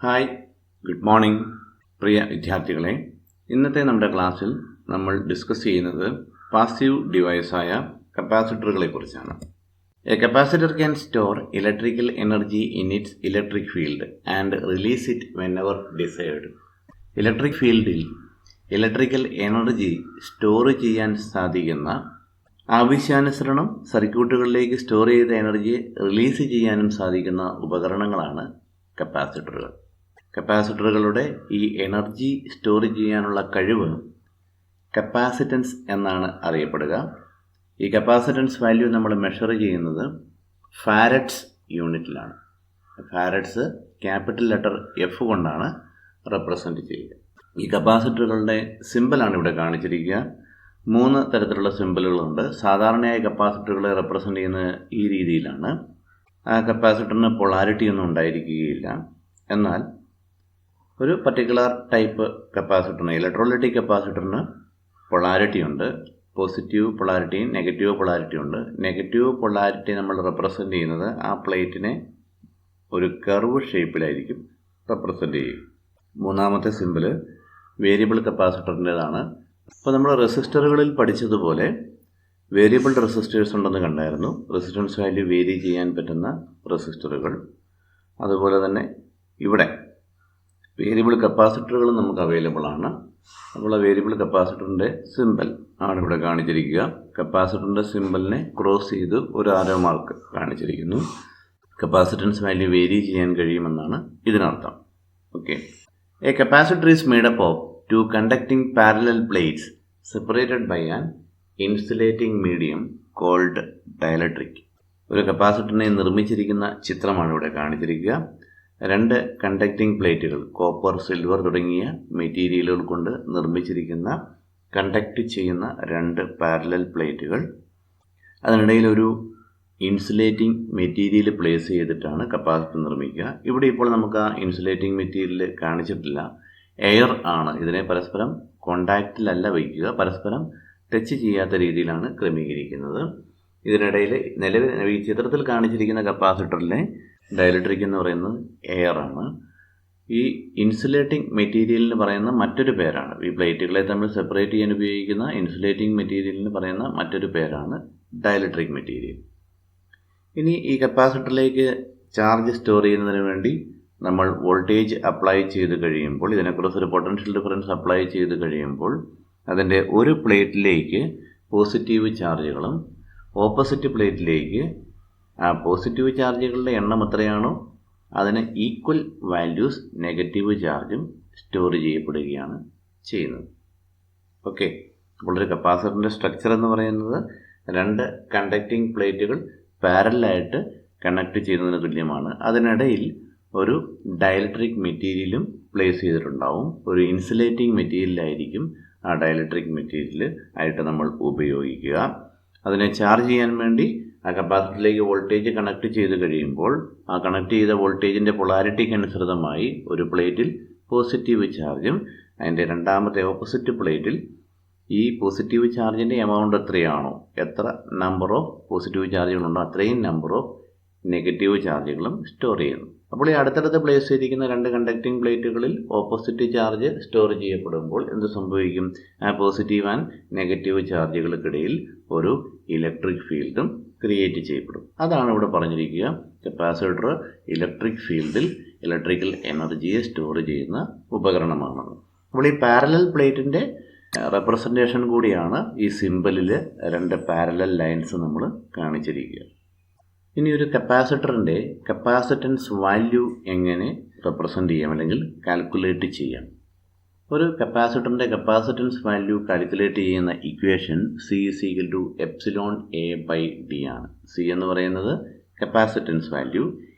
Hi, good morning പ്രിയ വിദ്യാർത്ഥികളെ. ഇന്നത്തെ നമ്മുടെ ക്ലാസ്സിൽ നമ്മൾ ഡിസ്കസ് ചെയ്യുന്നത് പാസീവ് ഡിവൈസായ കപ്പാസിറ്ററുകളെ കുറിച്ചാണ്. A capacitor can store electrical energy in its electric field and release it whenever desired. Electric ഫീൽഡിൽ ഇലക്ട്രിക്കൽ എനർജി സ്റ്റോർ ചെയ്യാൻ സാധിക്കുന്ന, ആവശ്യാനുസരണം സർക്യൂട്ടുകളിലേക്ക് സ്റ്റോർ ചെയ്ത എനർജിയെ റിലീസ് ചെയ്യാനും സാധിക്കുന്ന ഉപകരണങ്ങളാണ് കപ്പാസിറ്ററുകൾ. കപ്പാസിറ്ററുകളുടെ ഈ എനർജി സ്റ്റോർ ചെയ്യാനുള്ള കഴിവ് കപ്പാസിറ്റൻസ് എന്നാണ് അറിയപ്പെടുക. ഈ കപ്പാസിറ്റൻസ് വാല്യൂ നമ്മൾ മെഷർ ചെയ്യുന്നത് ഫാരഡ്സ് യൂണിറ്റിലാണ്. ഫാരഡ്സ് ക്യാപിറ്റൽ ലെറ്റർ എഫ് കൊണ്ടാണ് റെപ്രസെൻറ്റ് ചെയ്യുക. ഈ കപ്പാസിറ്ററുകളുടെ സിമ്പലാണ് ഇവിടെ കാണിച്ചിരിക്കുക. 3 തരത്തിലുള്ള സിമ്പലുകളുണ്ട്. സാധാരണയായി കപ്പാസിറ്ററുകളെ റെപ്രസെൻറ്റ് ചെയ്യുന്നത് ഈ രീതിയിലാണ്. ആ കപ്പാസിറ്ററിന് പൊളാരിറ്റി ഒന്നും ഉണ്ടായിരിക്കുകയില്ല. എന്നാൽ ഒരു പർട്ടിക്കുലർ ടൈപ്പ് കപ്പാസിറ്ററിന്, ഇലക്ട്രോലൈറ്റിക് കപ്പാസിറ്ററിന് പൊളാരിറ്റി ഉണ്ട്. പോസിറ്റീവ് പൊളാരിറ്റിയും നെഗറ്റീവ് പൊളാരിറ്റി ഉണ്ട്. നെഗറ്റീവ് പൊളാരിറ്റി നമ്മൾ റെപ്രസെൻറ്റ് ചെയ്യുന്നത് ആ പ്ലേറ്റിനെ ഒരു കർവ് ഷേപ്പിലായിരിക്കും റെപ്രസെൻറ്റ് ചെയ്യും. 3ാമത്തെ സിമ്പിൾ വേരിയബിൾ കപ്പാസിറ്ററിൻ്റേതാണ്. അപ്പോൾ നമ്മൾ റെസിസ്റ്ററുകളിൽ പഠിച്ചതുപോലെ വേരിയബിൾ റെസിസ്റ്റേഴ്സ് ഉണ്ടെന്ന് കണ്ടായിരുന്നു. റെസിസ്റ്റൻസ് വാല്യൂ വേരി ചെയ്യാൻ പറ്റുന്ന റെസിസ്റ്ററുകൾ. അതുപോലെ തന്നെ ഇവിടെ വേരിയബിൾ കപ്പാസിറ്ററുകൾ നമുക്ക് അവൈലബിൾ ആണ്. അപ്പോൾ ആ വേരിയബിൾ കപ്പാസിറ്ററിൻ്റെ സിമ്പൽ ആണ് ഇവിടെ കാണിച്ചിരിക്കുക. കപ്പാസിറ്ററിൻ്റെ സിമ്പലിനെ ക്രോസ് ചെയ്ത് ഒരു ആരോ മാർക്ക് കാണിച്ചിരിക്കുന്നു. കപ്പാസിറ്റൻസ് വാല്യൂ വേരി ചെയ്യാൻ കഴിയുമെന്നാണ് ഇതിനർത്ഥം. Okay. A capacitor is made up of 2 conducting parallel plates separated by an insulating medium called dielectric. ഒരു കപ്പാസിറ്ററിനെ നിർമ്മിച്ചിരിക്കുന്ന ചിത്രമാണ് ഇവിടെ കാണിച്ചിരിക്കുക. 2 കണ്ടക്ടിങ് പ്ലേറ്റുകൾ, കോപ്പർ, സിൽവർ തുടങ്ങിയ മെറ്റീരിയലുകൾ കൊണ്ട് നിർമ്മിച്ചിരിക്കുന്ന, കണ്ടക്ട് ചെയ്യുന്ന 2 പാരലൽ പ്ലേറ്റുകൾ. അതിനിടയിൽ ഒരു ഇൻസുലേറ്റിംഗ് മെറ്റീരിയൽ പ്ലേസ് ചെയ്തിട്ടാണ് കപ്പാസിറ്റർ നിർമ്മിക്കുക. ഇവിടെ ഇപ്പോൾ നമുക്ക് ആ ഇൻസുലേറ്റിംഗ് മെറ്റീരിയൽ കാണിച്ചിട്ടില്ല. എയർ ആണ്. ഇതിനെ പരസ്പരം കോണ്ടാക്റ്റിലല്ല വയ്ക്കുക, പരസ്പരം ടച്ച് ചെയ്യാത്ത രീതിയിലാണ് ക്രമീകരിക്കുന്നത്. ഇതിനിടയിൽ നിലവിൽ ഈ ചിത്രത്തിൽ കാണിച്ചിരിക്കുന്ന കപ്പാസിറ്ററിലെ ഡയലക്ട്രിക് എന്ന് പറയുന്നത് എയർ ആണ്. ഈ ഇൻസുലേറ്റിംഗ് മെറ്റീരിയലിന് പറയുന്ന മറ്റൊരു പേരാണ്, ഈ പ്ലേറ്റുകളെ തമ്മിൽ സെപ്പറേറ്റ് ചെയ്യാൻ ഉപയോഗിക്കുന്ന ഇൻസുലേറ്റിംഗ് മെറ്റീരിയലിന് പറയുന്ന മറ്റൊരു പേരാണ് ഡയലക്ട്രിക് മെറ്റീരിയൽ. ഇനി ഈ കപ്പാസിറ്ററിലേക്ക് ചാർജ് സ്റ്റോർ ചെയ്യുന്നതിന് വേണ്ടി നമ്മൾ വോൾട്ടേജ് അപ്ലൈ ചെയ്ത് കഴിയുമ്പോൾ, ഇതിനെക്കുറിച്ച് ഒരു പൊട്ടൻഷ്യൽ ഡിഫറൻസ് അപ്ലൈ ചെയ്ത് കഴിയുമ്പോൾ അതിൻ്റെ ഒരു പ്ലേറ്റിലേക്ക് പോസിറ്റീവ് ചാർജുകളും ഓപ്പോസിറ്റ് പ്ലേറ്റിലേക്ക് ആ പോസിറ്റീവ് ചാർജുകളുടെ എണ്ണം എത്രയാണോ അതിന് ഈക്വൽ വാല്യൂസ് നെഗറ്റീവ് ചാർജും സ്റ്റോർ ചെയ്യപ്പെടുകയാണ് ചെയ്യുന്നത്. ഓക്കെ. അപ്പോൾ ഒരു കപ്പാസിറ്ററിൻ്റെ സ്ട്രക്ചർ എന്ന് പറയുന്നത് 2 കണ്ടക്റ്റിംഗ് പ്ലേറ്റുകൾ പാരലായിട്ട് കണക്ട് ചെയ്യുന്നതിന് തുല്യമാണ്. അതിനിടയിൽ ഒരു ഡയലക്ട്രിക് മെറ്റീരിയലും പ്ലേസ് ചെയ്തിട്ടുണ്ടാവും. ഒരു ഇൻസുലേറ്റിംഗ് മെറ്റീരിയലായിരിക്കും ആ ഡയലക്ട്രിക് മെറ്റീരിയൽ ആയിട്ട് നമ്മൾ ഉപയോഗിക്കുക. അതിനെ ചാർജ് ചെയ്യാൻ വേണ്ടി ആ കപ്പാസിറ്ററിലേക്ക് വോൾട്ടേജ് കണക്ട് ചെയ്ത് കഴിയുമ്പോൾ ആ കണക്ട് ചെയ്ത വോൾട്ടേജിൻ്റെ പൊളാരിറ്റിക്ക് അനുസൃതമായി ഒരു പ്ലേറ്റിൽ പോസിറ്റീവ് ചാർജും അതിൻ്റെ രണ്ടാമത്തെ ഓപ്പോസിറ്റ് പ്ലേറ്റിൽ ഈ പോസിറ്റീവ് ചാർജിൻ്റെ എമൗണ്ട് എത്രയാണോ, എത്ര നമ്പർ ഓഫ് പോസിറ്റീവ് ചാർജുകളുണ്ടോ അത്രയും നമ്പർ ഓഫ് നെഗറ്റീവ് ചാർജുകളും സ്റ്റോർ ചെയ്യുന്നു. അപ്പോൾ ഈ അടുത്തടുത്ത് പ്ലേസ് ചെയ്തിരിക്കുന്ന 2 കണ്ടക്റ്റിംഗ് പ്ലേറ്റുകളിൽ ഓപ്പോസിറ്റ് ചാർജ് സ്റ്റോർ ചെയ്യപ്പെടുമ്പോൾ എന്ത് സംഭവിക്കും? ആ പോസിറ്റീവ് ആൻഡ് നെഗറ്റീവ് ചാർജുകൾക്കിടയിൽ ഒരു ഇലക്ട്രിക് ഫീൽഡും ക്രിയേറ്റ് ചെയ്യപ്പെടും. അതാണ് ഇവിടെ പറഞ്ഞിരിക്കുക. കപ്പാസിറ്റർ ഇലക്ട്രിക് ഫീൽഡിൽ ഇലക്ട്രിക്കൽ എനർജിയെ സ്റ്റോർ ചെയ്യുന്ന ഉപകരണമാണെന്ന്. അപ്പോൾ ഈ പാരലൽ പ്ലേറ്റിൻ്റെ റെപ്രസെൻറ്റേഷൻ കൂടിയാണ് ഈ സിമ്പലിൽ 2 പാരലൽ ലൈൻസ് നമ്മൾ കാണിച്ചിരിക്കുക. ഇനി ഒരു കപ്പാസിറ്ററിൻ്റെ കപ്പാസിറ്റൻസ് വാല്യൂ എങ്ങനെ റെപ്രസെൻറ്റ് ചെയ്യാം അല്ലെങ്കിൽ കാൽക്കുലേറ്റ് ചെയ്യാം? ഒരു കപ്പാസിറ്ററിൻ്റെ കപ്പാസിറ്റൻസ് വാല്യൂ കാൽക്കുലേറ്റ് ചെയ്യുന്ന ഇക്വേഷൻ C=εA/d ആണ്. C എന്ന് പറയുന്നത് കപ്പാസിറ്റൻസ് വാല്യൂ,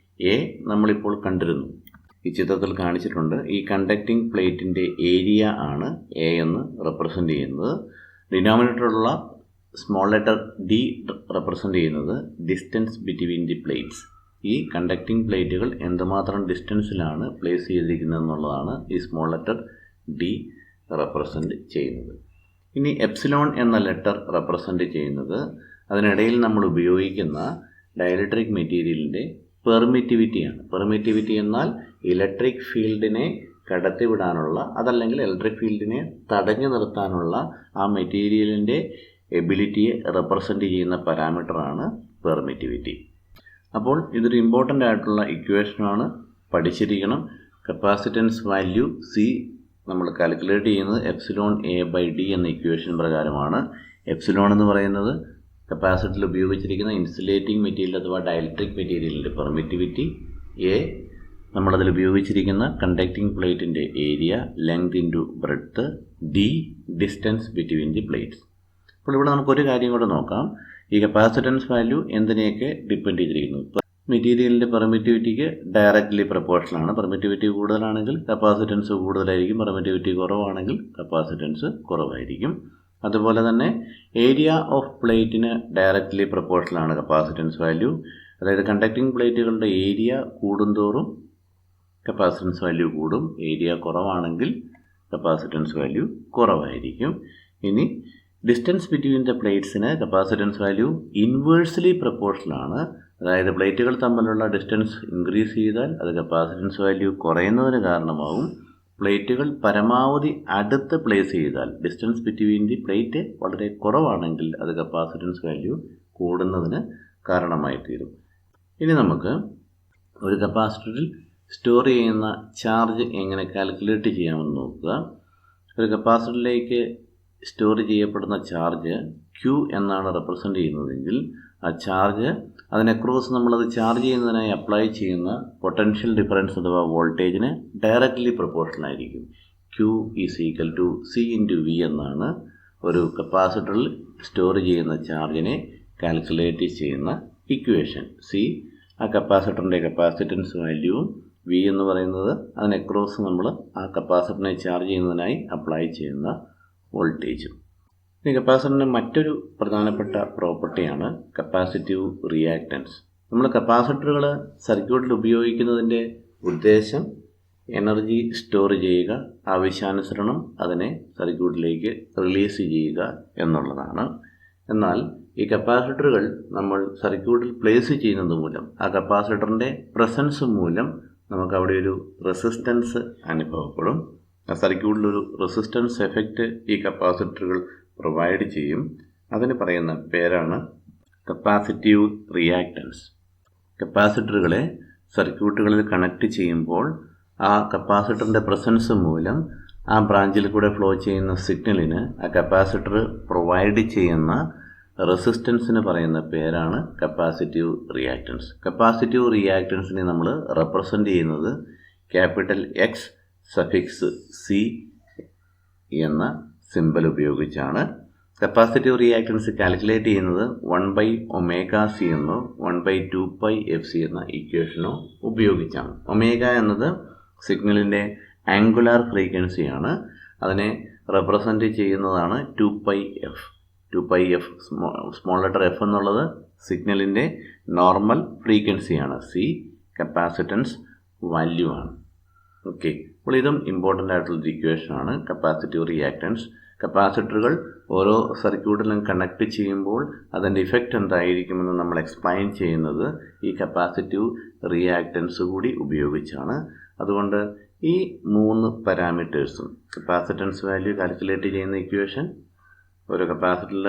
A നമ്മളിപ്പോൾ കണ്ടിരുന്നു, ഈ ചിത്രത്തിൽ കാണിച്ചിട്ടുണ്ട്. ഈ കണ്ടക്റ്റിംഗ് പ്ലേറ്റിൻ്റെ ഏരിയ ആണ് A എന്ന് റെപ്രസെൻറ്റ് ചെയ്യുന്നത്. ഡിനോമിനേറ്ററിലുള്ള സ്മോൾ ലെറ്റർ d റെപ്രസെൻറ്റ് ചെയ്യുന്നത് ഡിസ്റ്റൻസ് ബിറ്റ്വീൻ ദി പ്ലേറ്റ്സ്. ഈ കണ്ടക്റ്റിംഗ് പ്ലേറ്റുകൾ എന്തുമാത്രം ഡിസ്റ്റൻസിലാണ് പ്ലേസ് ചെയ്തിരിക്കുന്നത് എന്നുള്ളതാണ് ഈ സ്മോൾ ലെറ്റർ d റെപ്രസെൻറ്റ് ചെയ്യുന്നത്. ഇനി എപ്സിലോൺ എന്ന ലെറ്റർ റെപ്രസെൻറ്റ് ചെയ്യുന്നത് അതിനിടയിൽ നമ്മൾ ഉപയോഗിക്കുന്ന ഡയലക്ട്രിക് മെറ്റീരിയലിൻ്റെ പെർമിറ്റിവിറ്റിയാണ്. പെർമിറ്റിവിറ്റി എന്നാൽ ഇലക്ട്രിക് ഫീൽഡിനെ കടത്തിവിടാനുള്ള, അതല്ലെങ്കിൽ ഇലക്ട്രിക് ഫീൽഡിനെ തടഞ്ഞു നിർത്താനുള്ള ആ മെറ്റീരിയലിൻ്റെ എബിലിറ്റിയെ റെപ്രസെൻ്റ് ചെയ്യുന്ന പാരാമീറ്ററാണ് പെർമിറ്റിവിറ്റി. അപ്പോൾ ഇതൊരു ഇമ്പോർട്ടൻ്റ് ആയിട്ടുള്ള ഇക്വേഷനാണ്, പഠിച്ചിരിക്കണം. കപ്പാസിറ്റൻസ് വാല്യൂ സി നമ്മൾ കാൽക്കുലേറ്റ് ചെയ്യുന്നത് എപ്സിലോൺ A/d എന്ന ഇക്വേഷൻ പ്രകാരമാണ്. എപ്സിലോൺ എന്ന് പറയുന്നത് കപ്പാസിറ്ററിൽ ഉപയോഗിച്ചിരിക്കുന്ന ഇൻസുലേറ്റിംഗ് മെറ്റീരിയൽ അഥവാ ഡയലക്ട്രിക് മെറ്റീരിയലിൻ്റെ പെർമിറ്റിവിറ്റി, എ നമ്മളതിൽ ഉപയോഗിച്ചിരിക്കുന്ന കണ്ടക്റ്റിംഗ് പ്ലേറ്റിൻ്റെ area, length into breadth, D distance between the plates. അപ്പോൾ ഇവിടെ നമുക്കൊരു കാര്യം കൂടെ നോക്കാം. ഈ കപ്പാസിറ്റൻസ് വാല്യൂ എന്തിനെയൊക്കെ ഡിപ്പെൻഡ് ചെയ്തിരിക്കുന്നു? മെറ്റീരിയലിൻ്റെ പെർമിറ്റിവിറ്റിക്ക് ഡയറക്റ്റ്ലി പ്രപ്പോർഷനാണ്. പെർമിറ്റിവിറ്റി കൂടുതലാണെങ്കിൽ കപ്പാസിറ്റൻസ് കൂടുതലായിരിക്കും, പെർമിറ്റിവിറ്റി കുറവാണെങ്കിൽ കപ്പാസിറ്റൻസ് കുറവായിരിക്കും. അതുപോലെ തന്നെ ഏരിയ ഓഫ് പ്ലേറ്റിന് ഡയറക്റ്റ്ലി പ്രപ്പോർഷനാണ് കപ്പാസിറ്റൻസ് വാല്യൂ. അതായത് കണ്ടക്റ്റിംഗ് പ്ലേറ്റുകളുടെ ഏരിയ കൂടുന്തോറും കപ്പാസിറ്റൻസ് വാല്യൂ കൂടും, ഏരിയ കുറവാണെങ്കിൽ കപ്പാസിറ്റൻസ് വാല്യൂ കുറവായിരിക്കും. ഇനി ഡിസ്റ്റൻസ് ബിറ്റ്വീൻ ദ പ്ലേറ്റ്സിന് കപ്പാസിറ്റൻസ് വാല്യൂ ഇൻവേഴ്സ്ലി പ്രപ്പോർഷനാണ്. അതായത് പ്ലേറ്റുകൾ തമ്മിലുള്ള ഡിസ്റ്റൻസ് ഇൻക്രീസ് ചെയ്താൽ അത് കപ്പാസിറ്റൻസ് വാല്യൂ കുറയുന്നതിന് കാരണമാകും. പ്ലേറ്റുകൾ പരമാവധി അടുത്ത് പ്ലേസ് ചെയ്താൽ, ഡിസ്റ്റൻസ് ബിറ്റ്വീൻ ദി പ്ലേറ്റ് വളരെ കുറവാണെങ്കിൽ അത് കപ്പാസിറ്റൻസ് വാല്യൂ കൂടുന്നതിന് കാരണമായി തീരും. ഇനി നമുക്ക് ഒരു കപ്പാസിറ്ററിൽ സ്റ്റോർ ചെയ്യുന്ന ചാർജ് എങ്ങനെ കാൽക്കുലേറ്റ് ചെയ്യാമെന്ന് നോക്കുക. ഒരു കപ്പാസിറ്ററിലേക്ക് സ്റ്റോർ ചെയ്യപ്പെടുന്ന ചാർജ് Q എന്നാണ് റെപ്രസെൻ്റ് ചെയ്യുന്നതെങ്കിൽ ആ ചാർജ് അതിനെക്രോസ് നമ്മളത് ചാർജ് ചെയ്യുന്നതിനായി അപ്ലൈ ചെയ്യുന്ന പൊട്ടൻഷ്യൽ ഡിഫറൻസ് അഥവാ വോൾട്ടേജിന് ഡയറക്റ്റ്ലി പ്രൊപ്പോർഷണൽ ആയിരിക്കും. Q = C/V എന്നാണ് ഒരു കപ്പാസിറ്ററിൽ സ്റ്റോർ ചെയ്യുന്ന ചാർജിനെ കാൽക്കുലേറ്റ് ചെയ്യുന്ന ഇക്വേഷൻ. C ആ കപ്പാസിറ്ററിൻ്റെ കപ്പാസിറ്റൻസ് വാല്യൂവും, V എന്ന് പറയുന്നത് അതിനെക്രോസ് നമ്മൾ ആ കപ്പാസിറ്ററിനെ ചാർജ് ചെയ്യുന്നതിനായി അപ്ലൈ ചെയ്യുന്ന വോൾട്ടേജും. ഈ കപ്പാസിറ്ററിൻ്റെ മറ്റൊരു പ്രധാനപ്പെട്ട പ്രോപ്പർട്ടിയാണ് കപ്പാസിറ്റീവ് റിയാക്റ്റൻസ്. നമ്മൾ കപ്പാസിറ്ററുകൾ സർക്യൂട്ടിൽ ഉപയോഗിക്കുന്നതിൻ്റെ ഉദ്ദേശം എനർജി സ്റ്റോർ ചെയ്യുക, ആവശ്യാനുസരണം അതിനെ സർക്യൂട്ടിലേക്ക് റിലീസ് ചെയ്യുക എന്നുള്ളതാണ്. എന്നാൽ ഈ കപ്പാസിറ്ററുകൾ നമ്മൾ സർക്യൂട്ടിൽ പ്ലേസ് ചെയ്യുന്നത് മൂലം, ആ കപ്പാസിറ്ററിൻ്റെ പ്രസൻസ് മൂലം നമുക്കവിടെ ഒരു റെസിസ്റ്റൻസ് അനുഭവപ്പെടും. ആ സർക്യൂട്ടിലൊരു റെസിസ്റ്റൻസ് എഫക്റ്റ് ഈ കപ്പാസിറ്ററുകൾ പ്രൊവൈഡ് ചെയ്യും. അതിന് പറയുന്ന പേരാണ് കപ്പാസിറ്റീവ് റിയാക്റ്റൻസ്. കപ്പാസിറ്ററുകളെ സർക്യൂട്ടുകളിൽ കണക്ട് ചെയ്യുമ്പോൾ ആ കപ്പാസിറ്ററിൻ്റെ പ്രസൻസ് മൂലം ആ ബ്രാഞ്ചിൽ കൂടെ ഫ്ലോ ചെയ്യുന്ന സിഗ്നലിന് ആ കപ്പാസിറ്റർ പ്രൊവൈഡ് ചെയ്യുന്ന റെസിസ്റ്റൻസിന് പറയുന്ന പേരാണ് കപ്പാസിറ്റീവ് റിയാക്റ്റൻസ്. കപ്പാസിറ്റീവ് റിയാക്റ്റൻസിനെ നമ്മൾ റെപ്രസെൻ്റ് ചെയ്യുന്നത് ക്യാപിറ്റൽ X സഫിക്സ് C എന്ന സിമ്പൽ ഉപയോഗിച്ചാണ്. കപ്പാസിറ്റീവ് റിയാക്റ്റൻസ് കാൽക്കുലേറ്റ് ചെയ്യുന്നത് 1/ωc എന്നോ 1/2πfc എന്ന ഇക്വേഷനോ ഉപയോഗിച്ചാണ്. ഒമേഗ എന്നത് സിഗ്നലിൻ്റെ ആംഗുലാർ ഫ്രീക്വൻസിയാണ്. അതിനെ റെപ്രസെൻ്റ് ചെയ്യുന്നതാണ് 2πf. 2πf small letter f എന്നുള്ളത് സിഗ്നലിൻ്റെ നോർമൽ ഫ്രീക്വൻസിയാണ്. C കപ്പാസിറ്റൻസ് വാല്യൂ ആണ്. ഓക്കെ, അപ്പോൾ ഇതും ഇമ്പോർട്ടൻ്റ് ആയിട്ടുള്ളൊരു ഇക്വേഷനാണ് കപ്പാസിറ്റീവ് റിയാക്റ്റൻസ്. കപ്പാസിറ്ററുകൾ ഓരോ സർക്യൂട്ടിലും കണക്ട് ചെയ്യുമ്പോൾ അതിൻ്റെ ഇഫക്റ്റ് എന്തായിരിക്കുമെന്ന് നമ്മൾ എക്സ്പ്ലെയിൻ ചെയ്യുന്നത് ഈ കപ്പാസിറ്റീവ് റിയാക്റ്റൻസ് കൂടി ഉപയോഗിച്ചാണ്. അതുകൊണ്ട് ഈ 3 പാരാമീറ്റേഴ്സും, കപ്പാസിറ്റൻസ് വാല്യൂ കാൽക്കുലേറ്റ് ചെയ്യുന്ന ഇക്വേഷൻ, ഒരു കപ്പാസിറ്ററിൽ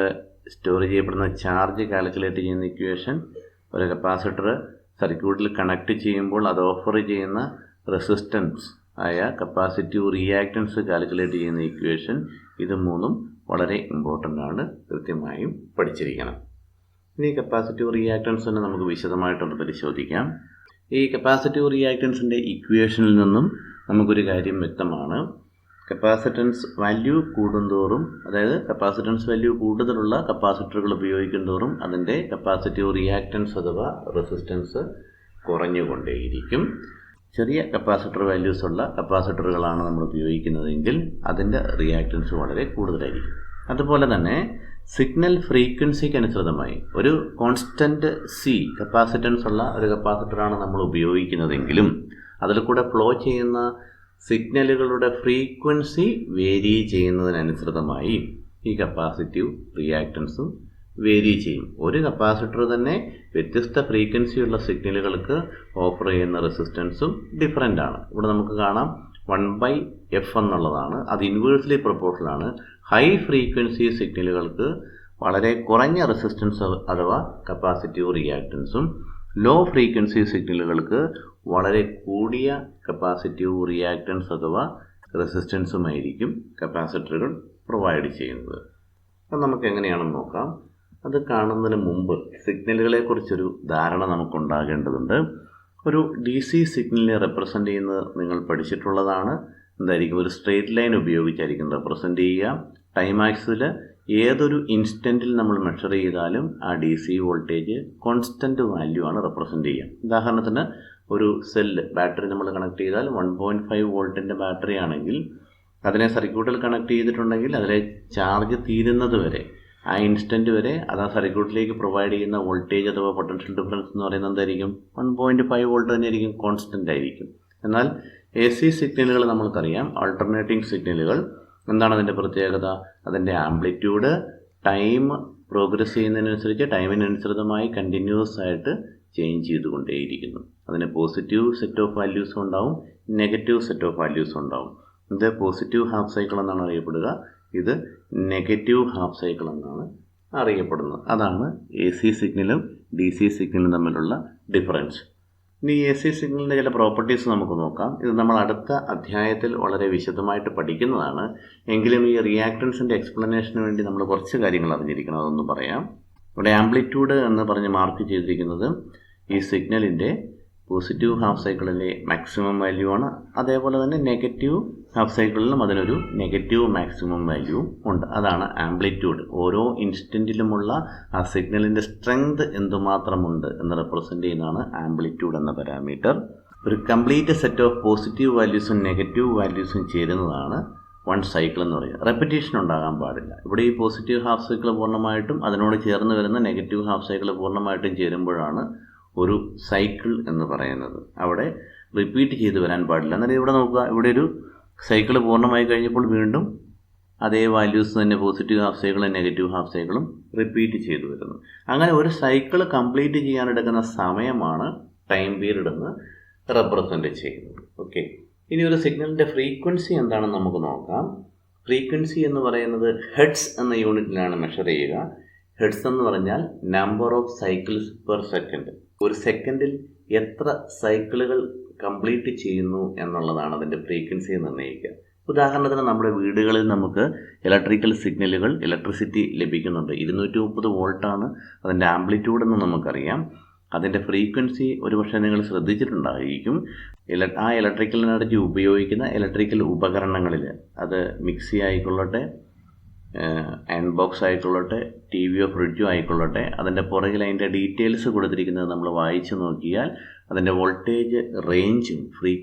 സ്റ്റോർ ചെയ്യപ്പെടുന്ന ചാർജ് കാൽക്കുലേറ്റ് ചെയ്യുന്ന ഇക്വേഷൻ, ഒരു കപ്പാസിറ്റർ സർക്യൂട്ടിൽ കണക്ട് ചെയ്യുമ്പോൾ അത് ഓഫർ ചെയ്യുന്ന റെസിസ്റ്റൻസ് ആയ കപ്പാസിറ്റീവ് റിയാക്റ്റൻസ് കാൽക്കുലേറ്റ് ചെയ്യുന്ന ഇക്വേഷൻ, ഇത് 3ഉം വളരെ ഇമ്പോർട്ടൻ്റ് ആണ്, കൃത്യമായും പഠിച്ചിരിക്കണം. ഇനി കപ്പാസിറ്റീവ് റിയാക്റ്റൻസിനെ നമുക്ക് വിശദമായിട്ടൊന്ന് പരിശോധിക്കാം. ഈ കപ്പാസിറ്റീവ് റിയാക്റ്റൻസിൻ്റെ ഇക്വേഷനിൽ നിന്നും നമുക്കൊരു കാര്യം വ്യക്തമാണ്. കപ്പാസിറ്റൻസ് വാല്യൂ കൂടുന്തോറും, അതായത് കപ്പാസിറ്റൻസ് വാല്യൂ കൂടുതലുള്ള കപ്പാസിറ്ററുകൾ ഉപയോഗിക്കുന്തോറും അതിൻ്റെ കപ്പാസിറ്റീവ് റിയാക്റ്റൻസ് അഥവാ റെസിസ്റ്റൻസ് കുറഞ്ഞുകൊണ്ടേയിരിക്കും. ചെറിയ കപ്പാസിറ്റർ വാല്യൂസ് ഉള്ള കപ്പാസിറ്ററുകളാണ് നമ്മൾ ഉപയോഗിക്കുന്നതെങ്കിൽ അതിൻ്റെ റിയാക്റ്റൻസ് വളരെ കൂടുതലായിരിക്കും. അതുപോലെ തന്നെ സിഗ്നൽ ഫ്രീക്വൻസിക്ക് അനുസൃതമായി ഒരു കോൺസ്റ്റൻറ്റ് C കപ്പാസിറ്റൻസ് ഉള്ള ഒരു കപ്പാസിറ്ററാണ് നമ്മൾ ഉപയോഗിക്കുന്നതെങ്കിലും അതിൽ കൂടെ ഫ്ലോ ചെയ്യുന്ന സിഗ്നലുകളുടെ ഫ്രീക്വൻസി വേരി ചെയ്യുന്നതിനനുസൃതമായി ഈ കപ്പാസിറ്റീവ് റിയാക്റ്റൻസും വേരി ചെയ്യും. ഒരു കപ്പാസിറ്റർ തന്നെ വ്യത്യസ്ത ഫ്രീക്വൻസിയുള്ള സിഗ്നലുകൾക്ക് ഓഫർ ചെയ്യുന്ന റെസിസ്റ്റൻസും ഡിഫറൻ്റ് ആണ്. ഇവിടെ നമുക്ക് കാണാം 1/f എന്നുള്ളതാണ്. അത് ഇൻവേഴ്സ്ലി പ്രൊപ്പോർഷനാണ്. ഹൈ ഫ്രീക്വൻസി സിഗ്നലുകൾക്ക് വളരെ കുറഞ്ഞ റെസിസ്റ്റൻസ് അഥവാ കപ്പാസിറ്റീവ് റിയാക്റ്റൻസും, ലോ ഫ്രീക്വൻസി സിഗ്നലുകൾക്ക് വളരെ കൂടിയ കപ്പാസിറ്റീവ് റിയാക്റ്റൻസ് അഥവാ റെസിസ്റ്റൻസുമായിരിക്കും കപ്പാസിറ്ററുകൾ പ്രൊവൈഡ് ചെയ്യുന്നത്. അത് നമുക്ക് എങ്ങനെയാണെന്ന് നോക്കാം. അത് കാണുന്നതിന് മുമ്പ് സിഗ്നലുകളെക്കുറിച്ചൊരു ധാരണ നമുക്കുണ്ടാകേണ്ടതുണ്ട്. ഒരു DC സിഗ്നലിനെ റെപ്രസെൻ്റ് ചെയ്യുന്നത് നിങ്ങൾ പഠിച്ചിട്ടുള്ളതാണ്. എന്തായിരിക്കും? ഒരു സ്ട്രെയിറ്റ് ലൈൻ ഉപയോഗിച്ചായിരിക്കും റെപ്രസെൻ്റ് ചെയ്യുക. ടൈം ആക്സിൽ ഏതൊരു ഇൻസ്റ്റൻറ്റിൽ നമ്മൾ മെഷർ ചെയ്താലും ആ DC വോൾട്ടേജ് കോൺസ്റ്റൻറ്റ് വാല്യൂ ആണ് റെപ്രസെൻ്റ് ചെയ്യുക. ഉദാഹരണത്തിന് ഒരു ബാറ്ററി നമ്മൾ കണക്ട് ചെയ്താൽ 1.5 വോൾട്ടിൻ്റെ ബാറ്ററി ആണെങ്കിൽ അതിനെ സർക്യൂട്ടിൽ കണക്ട് ചെയ്തിട്ടുണ്ടെങ്കിൽ അതിലെ ചാർജ് തീരുന്നത് വരെ, ആ ഇൻസ്റ്റൻറ്റ് വരെ അത് ആ സർക്യൂട്ടിലേക്ക് പ്രൊവൈഡ് ചെയ്യുന്ന വോൾട്ടേജ് അഥവാ പൊട്ടൻഷ്യൽ ഡിഫറൻസ് എന്ന് പറയുന്നത് എന്തായിരിക്കും? 1.5 വോൾട്ട് തന്നെ ആയിരിക്കും, കോൺസ്റ്റൻ്റ് ആയിരിക്കും. എന്നാൽ AC സിഗ്നലുകൾ നമ്മൾക്കറിയാം, ആൾട്ടർനേറ്റിംഗ് സിഗ്നലുകൾ. എന്താണ് അതിൻ്റെ പ്രത്യേകത? അതിൻ്റെ ആംപ്ലിറ്റ്യൂഡ് ടൈം പ്രോഗ്രസ് ചെയ്യുന്നതിനനുസരിച്ച് ടൈമിനനുസൃതമായി കണ്ടിന്യൂസ് ആയിട്ട് ചേഞ്ച് ചെയ്തുകൊണ്ടേയിരിക്കുന്നു. അതിന് പോസിറ്റീവ് സെറ്റ് ഓഫ് വാല്യൂസും ഉണ്ടാവും, നെഗറ്റീവ് സെറ്റ് ഓഫ് വാല്യൂസും ഉണ്ടാവും. ഇത് പോസിറ്റീവ് ഹാഫ് സൈക്കിൾ എന്നാണ് അറിയപ്പെടുക, ഇത് നെഗറ്റീവ് ഹാഫ് സൈക്കിൾ എന്നാണ് അറിയപ്പെടുന്നത്. അതാണ് AC സിഗ്നലും DC സിഗ്നലും തമ്മിലുള്ള ഡിഫറൻസ്. ഇനി AC സിഗ്നലിൻ്റെ ചില പ്രോപ്പർട്ടീസ് നമുക്ക് നോക്കാം. ഇത് നമ്മൾ അടുത്ത അധ്യായത്തിൽ വളരെ വിശദമായിട്ട് പഠിക്കുന്നതാണ്. എങ്കിലും ഈ റിയാക്റ്റൻസിൻ്റെ എക്സ്പ്ലനേഷന് വേണ്ടി നമ്മൾ കുറച്ച് കാര്യങ്ങൾ അറിഞ്ഞിരിക്കണം. അതൊന്ന് പറയാം. ഇവിടെ ആംപ്ലിറ്റ്യൂഡ് എന്ന് പറഞ്ഞ് മാർക്ക് ചെയ്തിരിക്കുന്നത് ഈ സിഗ്നലിൻ്റെ പോസിറ്റീവ് ഹാഫ് സൈക്കിളിലെ മാക്സിമം വാല്യൂ ആണ്. അതേപോലെ തന്നെ നെഗറ്റീവ് ഹാഫ് സൈക്കിളിലും അതിനൊരു നെഗറ്റീവ് മാക്സിമം വാല്യൂ ഉണ്ട്. അതാണ് ആംപ്ലിറ്റ്യൂഡ്. ഓരോ ഇൻസ്റ്റൻറ്റിലുമുള്ള ആ സിഗ്നലിൻ്റെ സ്ട്രെങ്ത് എന്തുമാത്രമുണ്ട് എന്ന് റെപ്രസെൻ്റ് ചെയ്യുന്നതാണ് ആംപ്ലിറ്റ്യൂഡ് എന്ന പാരാമീറ്റർ. ഒരു കംപ്ലീറ്റ് സെറ്റ് ഓഫ് പോസിറ്റീവ് വാല്യൂസും നെഗറ്റീവ് വാല്യൂസും ചേരുന്നതാണ് വൺ സൈക്കിൾ എന്ന് പറയുന്നത്. റെപ്പിറ്റേഷൻ ഉണ്ടാകാൻ പാടില്ല. ഇവിടെ ഈ പോസിറ്റീവ് ഹാഫ് സൈക്കിൾ പൂർണ്ണമായിട്ടും അതിനോട് ചേർന്ന് വരുന്ന നെഗറ്റീവ് ഹാഫ് സൈക്കിൾ പൂർണ്ണമായിട്ടും ചേരുമ്പോഴാണ് ഒരു സൈക്കിൾ എന്ന് പറയുന്നത്. അവിടെ റിപ്പീറ്റ് ചെയ്ത് വരാൻ പാടില്ല. എന്നാൽ ഇവിടെ നോക്കുക, ഇവിടെ ഒരു സൈക്കിൾ പൂർണ്ണമായി കഴിഞ്ഞപ്പോൾ വീണ്ടും അതേ വാല്യൂസ് തന്നെ പോസിറ്റീവ് ഹാഫ് സൈക്കിളും നെഗറ്റീവ് ഹാഫ് സൈക്കിളും റിപ്പീറ്റ് ചെയ്തു വരുന്നു. അങ്ങനെ ഒരു സൈക്കിൾ കംപ്ലീറ്റ് ചെയ്യാനെടുക്കുന്ന സമയമാണ് ടൈം പീരീഡ് എന്ന് റെപ്രസെൻ്റ് ചെയ്യുന്നത്. ഓക്കെ, ഇനി ഒരു സിഗ്നലിൻ്റെ ഫ്രീക്വൻസി എന്താണെന്ന് നമുക്ക് നോക്കാം. ഫ്രീക്വൻസി എന്ന് പറയുന്നത് ഹെർട്സ് എന്ന യൂണിറ്റിലാണ് മെഷർ ചെയ്യുക. ഹെർട്സ് എന്ന് പറഞ്ഞാൽ number of cycles per second. ഒരു സെക്കൻഡിൽ എത്ര സൈക്കിളുകൾ കംപ്ലീറ്റ് ചെയ്യുന്നു എന്നുള്ളതാണ് അതിൻ്റെ ഫ്രീക്വൻസി നിർണ്ണയിക്കുക. ഉദാഹരണത്തിന് നമ്മുടെ വീടുകളിൽ നമുക്ക് ഇലക്ട്രിക്കൽ സിഗ്നലുകൾ, ഇലക്ട്രിസിറ്റി ലഭിക്കുന്നുണ്ട്. 230 വോൾട്ടാണ് അതിൻ്റെ ആംപ്ലിറ്റ്യൂഡ് എന്ന് നമുക്കറിയാം. അതിൻ്റെ ഫ്രീക്വൻസി ഒരുപക്ഷെ നിങ്ങൾ ശ്രദ്ധിച്ചിട്ടുണ്ടായിരിക്കും. ആ ഇലക്ട്രിക്കൽ എനർജി ഉപയോഗിക്കുന്ന ഇലക്ട്രിക്കൽ ഉപകരണങ്ങളിൽ, അത് മിക്സി ആയിക്കൊള്ളട്ടെ, അയൺ ബോക്സ് ആയിക്കൊള്ളട്ടെ, TV ഫ്രിഡ്ജോ ആയിക്കൊള്ളട്ടെ, അതിൻ്റെ പുറകിൽ അതിൻ്റെ ഡീറ്റെയിൽസ് കൊടുത്തിരിക്കുന്നത് നമ്മൾ വായിച്ചു നോക്കിയാൽ അതിൻ്റെ വോൾട്ടേജ് റേഞ്ചും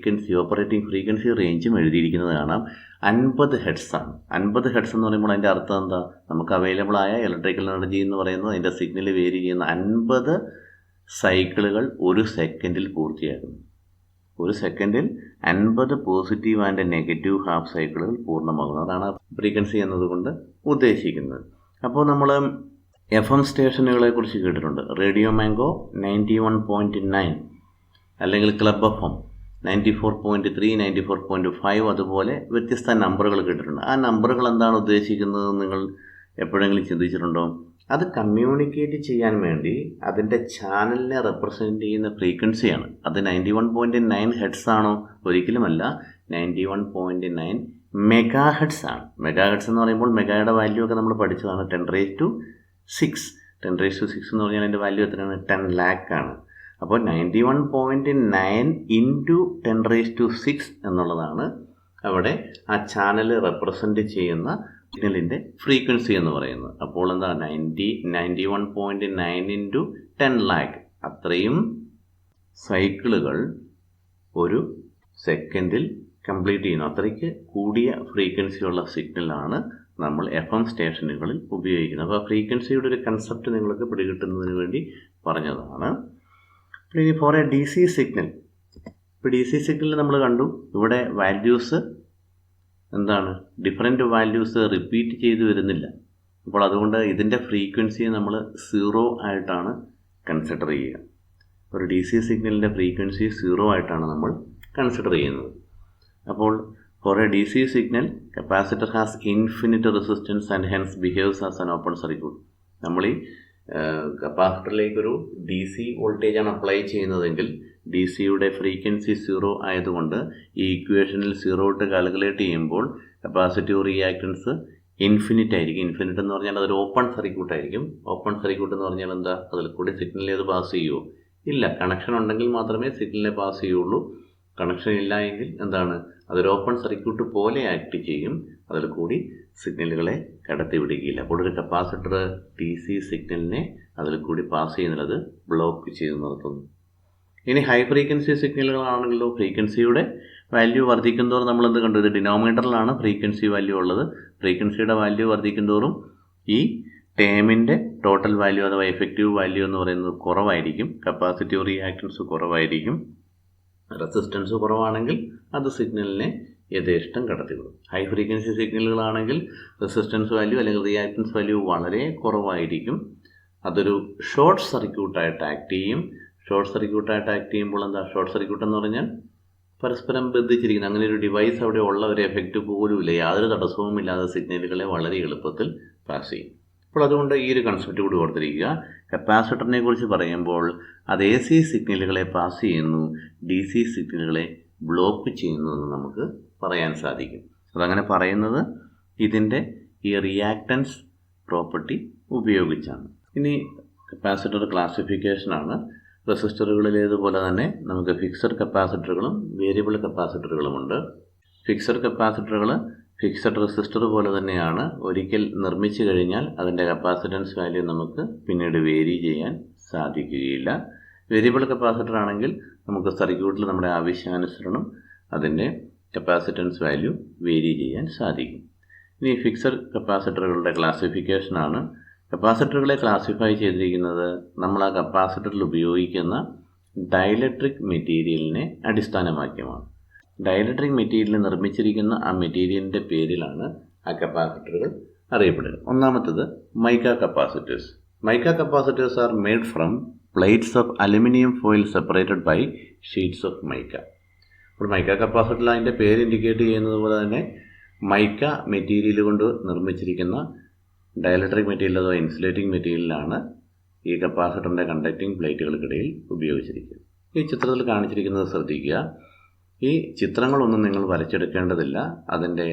ഓപ്പറേറ്റിംഗ് ഫ്രീക്വൻസി റേഞ്ചും എഴുതിയിരിക്കുന്നത് കാണാം. 50 ഹെർട്സാണ്. 50 ഹെർട്സ് എന്ന് പറയുമ്പോൾ അതിൻ്റെ അർത്ഥം എന്താ? നമുക്ക് അവൈലബിൾ ആയ ഇലക്ട്രിക്കൽ എനർജി എന്ന് പറയുന്നത് അതിൻ്റെ സിഗ്നൽ വേരി ചെയ്യുന്ന 50 സൈക്കിളുകൾ ഒരു സെക്കൻഡിൽ പൂർത്തിയാക്കുന്നു. ഒരു സെക്കൻഡിൽ 50 പോസിറ്റീവ് ആൻഡ് നെഗറ്റീവ് ഹാഫ് സൈക്കിളുകൾ പൂർണ്ണമാകുന്നു. അതാണ് ഫ്രീക്വൻസി എന്നതുകൊണ്ട് ഉദ്ദേശിക്കുന്നത്. അപ്പോൾ നമ്മൾ FM സ്റ്റേഷനുകളെ കുറിച്ച് കേട്ടിട്ടുണ്ട്. റേഡിയോ മാംഗോ 91.9, അല്ലെങ്കിൽ ക്ലബ് FM 94.3, 94.5, അതുപോലെ വ്യത്യസ്ത നമ്പറുകൾ കേട്ടിട്ടുണ്ട്. ആ നമ്പറുകൾ എന്താണ് ഉദ്ദേശിക്കുന്നത് നിങ്ങൾ എപ്പോഴെങ്കിലും ചിന്തിച്ചിട്ടുണ്ടോ? അത് കമ്മ്യൂണിക്കേറ്റ് ചെയ്യാൻ വേണ്ടി അതിൻ്റെ ചാനലിനെ റെപ്രസെൻ്റ് ചെയ്യുന്ന ഫ്രീക്വൻസിയാണ്. അത് 91.9 ഹെർട്സ് ആണോ? ഒരിക്കലുമല്ല, 91.9 മെഗാ ഹെർട്സ് ആണ്. മെഗാ ഹെർട്സ് എന്ന് പറയുമ്പോൾ മെഗായുടെ വാല്യൂ ഒക്കെ നമ്മൾ പഠിച്ചതാണ്. 10⁶. 10⁶ എന്ന് പറഞ്ഞാൽ അതിൻ്റെ വാല്യൂ എത്രയാണ്? 10 lakh ആണ്. അപ്പോൾ 91.9 ഇൻറ്റു 10⁶ എന്നുള്ളതാണ് അവിടെ ആ ചാനൽ റെപ്രസെൻ്റ് ചെയ്യുന്ന സിഗ്നലിൻ്റെ ഫ്രീക്വൻസി എന്ന് പറയുന്നത്. അപ്പോൾ എന്താ? 91.9 ഇൻറ്റു 10 lakh, അത്രയും സൈക്കിളുകൾ ഒരു സെക്കൻഡിൽ കംപ്ലീറ്റ് ചെയ്യുന്നു. അത്രയ്ക്ക് കൂടിയ ഫ്രീക്വൻസിയുള്ള സിഗ്നലാണ് നമ്മൾ FM സ്റ്റേഷനുകളിൽ ഉപയോഗിക്കുന്നത്. അപ്പോൾ ഫ്രീക്വൻസിയുടെ ഒരു കൺസെപ്റ്റ് നിങ്ങൾക്ക് പിടികിട്ടുന്നതിന് വേണ്ടി പറഞ്ഞതാണ്. ഇനി ഫോർ എ DC സിഗ്നൽ, ഇപ്പോൾ DC സിഗ്നലിൽ നമ്മൾ കണ്ടു ഇവിടെ വാല്യൂസ് എന്താണ്? ഡിഫറെൻറ്റ് വാല്യൂസ് റിപ്പീറ്റ് ചെയ്ത് വരുന്നില്ല. അപ്പോൾ അതുകൊണ്ട് ഇതിൻ്റെ ഫ്രീക്വൻസിയെ നമ്മൾ 0 ആയിട്ടാണ് കൺസിഡർ ചെയ്യുക. ഒരു ഡി സി സിഗ്നലിൻ്റെ ഫ്രീക്വൻസി 0 ആയിട്ടാണ് നമ്മൾ കൺസിഡർ ചെയ്യുന്നത്. അപ്പോൾ for a D C signal capacitor has infinite resistance and hence behaves as an open circuit. നമ്മൾ ഈ കപ്പാസിറ്ററിലേക്കൊരു ഡി സി വോൾട്ടേജാണ് അപ്ലൈ ചെയ്യുന്നതെങ്കിൽ ഡി സിയുടെ ഫ്രീക്വൻസി 0 ആയതുകൊണ്ട് ഈ ഇക്വേഷനിൽ 0 ഇട്ട് കാൽക്കുലേറ്റ് ചെയ്യുമ്പോൾ കപ്പാസിറ്റീവ് റിയാക്റ്റൻസ് ഇൻഫിനിറ്റ് ആയിരിക്കും. ഇൻഫിനിറ്റ് എന്ന് പറഞ്ഞാൽ അതൊരു ഓപ്പൺ സർക്യൂട്ട് ആയിരിക്കും. ഓപ്പൺ സർക്യൂട്ട് എന്ന് പറഞ്ഞാൽ എന്താ? അതിൽ കൂടി സിഗ്നൽ ഏത് പാസ് ചെയ്യുമോ? ഇല്ല. കണക്ഷൻ ഉണ്ടെങ്കിൽ മാത്രമേ സിഗ്നലിനെ പാസ് ചെയ്യുള്ളൂ. കണക്ഷൻ ഇല്ല എങ്കിൽ എന്താണ്? അതൊരു ഓപ്പൺ സർക്യൂട്ട് പോലെ ആക്ട് ചെയ്യും. അതിൽ കൂടി സിഗ്നലുകളെ കടത്തിവിടുകയില്ല. അപ്പോൾ ഒരു കപ്പാസിറ്റർ ഡി സി സിഗ്നലിനെ അതിൽ കൂടി പാസ് ചെയ്യുന്നത് ബ്ലോക്ക് ചെയ്ത് നിർത്തുന്നു. ഇനി ഹൈ ഫ്രീക്വൻസി സിഗ്നലുകളാണെങ്കിലോ ഫ്രീക്വൻസിയുടെ വാല്യൂ വർദ്ധിക്കുന്നതോറും നമ്മൾ എന്ത് കണ്ടു? ഇത് ഡിനോമിനേറ്ററിലാണ് ഫ്രീക്വൻസി വാല്യൂ ഉള്ളത്. ഫ്രീക്വൻസിയുടെ വാല്യൂ വർദ്ധിക്കുന്നതോറും ഈ ടേമിൻ്റെ ടോട്ടൽ വാല്യൂ അഥവാ എഫക്റ്റീവ് വാല്യൂ എന്ന് പറയുന്നത് കുറവായിരിക്കും. കപ്പാസിറ്റീവ് റിയാക്റ്റൻസ് കുറവായിരിക്കും. റെസിസ്റ്റൻസ് കുറവാണെങ്കിൽ അത് സിഗ്നലിനെ യഥേഷ്ടം കടത്തിവിടും. ഹൈ ഫ്രീക്വൻസി സിഗ്നലുകളാണെങ്കിൽ റെസിസ്റ്റൻസ് വാല്യൂ അല്ലെങ്കിൽ റിയാക്റ്റൻസ് വാല്യൂ വളരെ കുറവായിരിക്കും. അതൊരു ഷോർട്ട് സർക്യൂട്ടായിട്ട് ആക്ട് ചെയ്യും. ഷോർട്ട് സർക്യൂട്ടായിട്ട് ആക്ട് ചെയ്യുമ്പോൾ എന്താ? ഷോർട്ട് സർക്യൂട്ട് എന്ന് പറഞ്ഞാൽ പരസ്പരം ബന്ധിച്ചിരിക്കുന്ന അങ്ങനെ ഒരു ഡിവൈസ് അവിടെ ഉള്ള ഒരു എഫക്റ്റ് പോലുമില്ല. യാതൊരു തടസ്സവും ഇല്ലാതെ സിഗ്നലുകളെ വളരെ എളുപ്പത്തിൽ പാസ് ചെയ്യും. അപ്പോൾ അതുകൊണ്ട് ഈ ഒരു കൺസെപ്റ്റ് കൂടി ഓർത്തിരിക്കുക. കപ്പാസിറ്ററിനെ കുറിച്ച് പറയുമ്പോൾ അത് എ സി സിഗ്നലുകളെ പാസ് ചെയ്യുന്നു, ഡി സി സിഗ്നലുകളെ ബ്ലോക്ക് ചെയ്യുന്നു എന്ന് നമുക്ക് പറയാൻ സാധിക്കും. അതങ്ങനെ പറയുന്നത് ഇതിൻ്റെ ഈ റിയാക്റ്റൻസ് പ്രോപ്പർട്ടി ഉപയോഗിച്ചാണ്. ഇനി കപ്പാസിറ്റർ ക്ലാസിഫിക്കേഷനാണ്. റെസിസ്റ്ററുകളിലേതുപോലെ തന്നെ നമുക്ക് ഫിക്സഡ് കപ്പാസിറ്ററുകളും വേരിയബിൾ കപ്പാസിറ്ററുകളുമുണ്ട്. ഫിക്സഡ് കപ്പാസിറ്ററുകൾ ഫിക്സഡ് റെസിസ്റ്റർ പോലെ തന്നെയാണ്. ഒരിക്കൽ നിർമ്മിച്ചു കഴിഞ്ഞാൽ അതിൻ്റെ കപ്പാസിറ്റൻസ് വാല്യൂ നമുക്ക് പിന്നീട് വേരി ചെയ്യാൻ സാധിക്കുകയില്ല. വേരിയബിൾ കപ്പാസിറ്റർ ആണെങ്കിൽ നമുക്ക് സർക്യൂട്ടിൽ നമ്മുടെ ആവശ്യാനുസരണം അതിൻ്റെ കപ്പാസിറ്റൻസ് വാല്യൂ വേരി ചെയ്യാൻ സാധിക്കും. ഇനി ഫിക്സഡ് കപ്പാസിറ്ററുകളുടെ ക്ലാസിഫിക്കേഷനാണ്. കപ്പാസിറ്ററുകളെ ക്ലാസിഫൈ ചെയ്തിരിക്കുന്നത് നമ്മൾ ആ കപ്പാസിറ്ററിൽ ഉപയോഗിക്കുന്ന ഡൈലക്ട്രിക് മെറ്റീരിയലിനെ അടിസ്ഥാനമാക്കിയുമാണ്. ഡൈലക്ട്രിക് മെറ്റീരിയൽ നിർമ്മിച്ചിരിക്കുന്ന ആ മെറ്റീരിയലിൻ്റെ പേരിലാണ് ആ കപ്പാസിറ്ററുകൾ അറിയപ്പെടുന്നത്. ഒന്നാമത്തത് mica capacitors. Mica capacitors are made from plates of aluminium foil separated by sheets of mica. അപ്പോൾ മൈക്ക കപ്പാസിറ്ററിൽ അതിൻ്റെ പേര് ഇൻഡിക്കേറ്റ് ചെയ്യുന്നത് പോലെ തന്നെ മൈക്ക മെറ്റീരിയൽ കൊണ്ട് നിർമ്മിച്ചിരിക്കുന്ന ഡൈലക്ട്രിക് മെറ്റീരിയൽ അഥവാ ഇൻസുലേറ്റിംഗ് മെറ്റീരിയലാണ് ഈ കപ്പാസിറ്ററിൻ്റെ കണ്ടക്റ്റിംഗ് പ്ലേറ്റുകൾക്കിടയിൽ ഉപയോഗിച്ചിരിക്കുന്നത്. ഈ ചിത്രത്തിൽ കാണിച്ചിരിക്കുന്നത് ശ്രദ്ധിക്കുക. ഈ ചിത്രങ്ങളൊന്നും നിങ്ങൾ വരച്ചെടുക്കേണ്ടതില്ല. അതിൻ്റെ